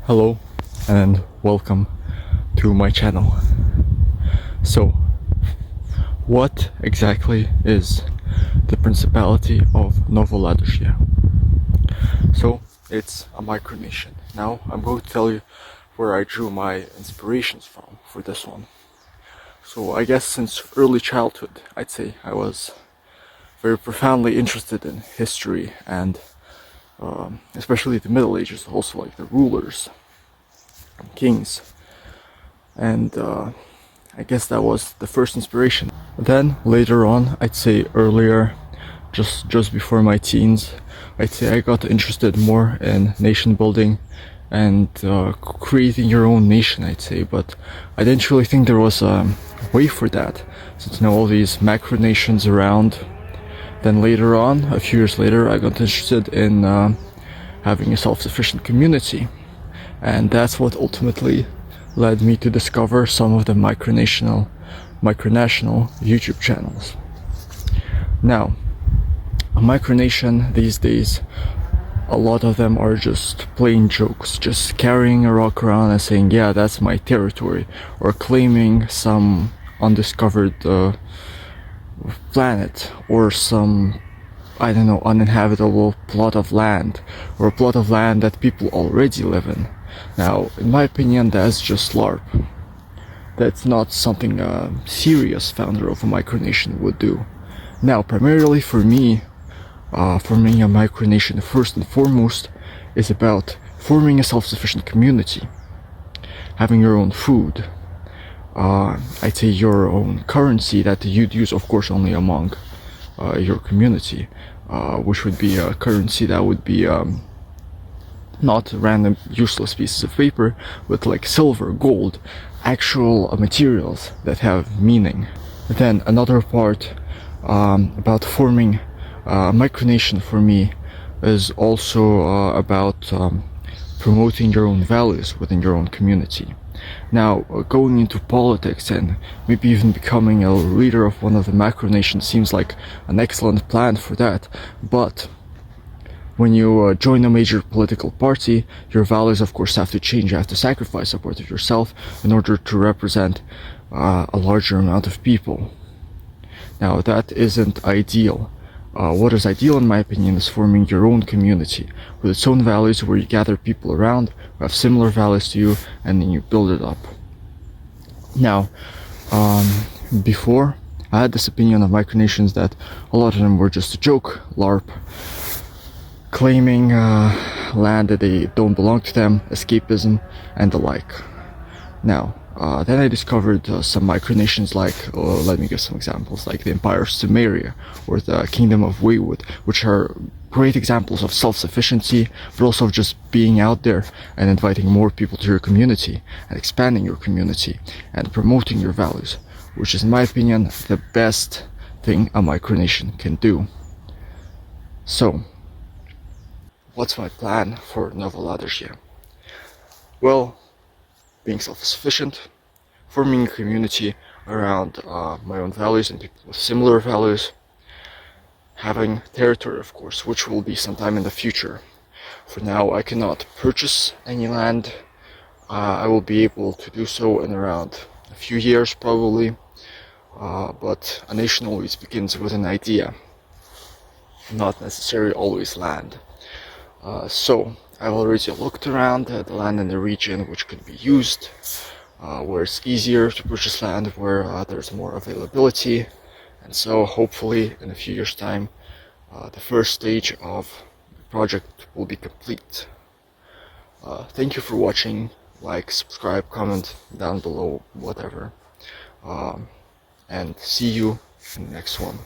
Hello and welcome to my channel. So, what exactly is the Principality of Novoladožje? So, it's a micronation. Now, I'm going to tell you where I drew my inspirations from for this one. So, I guess since early childhood, I'd say I was very profoundly interested in history and especially the Middle Ages, also like the rulers, kings, and I guess that was the first inspiration. Then later on, I'd say earlier, just before my teens, I'd say I got interested more in nation building and creating your own nation, I'd say, but I didn't really think there was a way for that, since all these macro nations around. Then later on, a few years later, I got interested in having a self-sufficient community, and that's what ultimately led me to discover some of the micronational YouTube channels. Now, a micronation these days, a lot of them are just plain jokes, just carrying a rock around and saying, yeah, that's my territory, or claiming some undiscovered planet, or some, I don't know, uninhabitable plot of land, or a plot of land that people already live in. Now, in my opinion, that's just LARP. That's not something a serious founder of a micronation would do. Now, primarily for me, forming a micronation first and foremost is about forming a self-sufficient community, having your own food, I'd say your own currency that you'd use, of course, only among your community, which would be a currency that would be not random useless pieces of paper, but like silver, gold, actual materials that have meaning. Then another part about forming a micronation for me is also about promoting your own values within your own community. Now, going into politics and maybe even becoming a leader of one of the macronations seems like an excellent plan for that, but when you join a major political party, your values of course have to change. You have to sacrifice a part of yourself in order to represent a larger amount of people. Now, that isn't ideal. What is ideal, in my opinion, is forming your own community with its own values, where you gather people around who have similar values to you, and then you build it up. Now, before, I had this opinion of micronations that a lot of them were just a joke, LARP, claiming land that they don't belong to them, escapism, and the like. Now, then I discovered some micronations like, let me give some examples, like the Empire of Sumeria or the Kingdom of Waywood, which are great examples of self-sufficiency, but also of just being out there and inviting more people to your community and expanding your community and promoting your values, which is, in my opinion, the best thing a micronation can do. So, what's my plan for Novoladožje? Well, being self-sufficient, forming a community around my own values and people with similar values, having territory, of course, which will be sometime in the future. For now, I cannot purchase any land. I will be able to do so in around a few years, probably, but a nation always begins with an idea, not necessarily always land. So, I've already looked around at the land in the region which could be used, where it's easier to purchase land, where there's more availability, and so hopefully in a few years' time the first stage of the project will be complete. Thank you for watching. Like, subscribe, comment down below, whatever, and see you in the next one.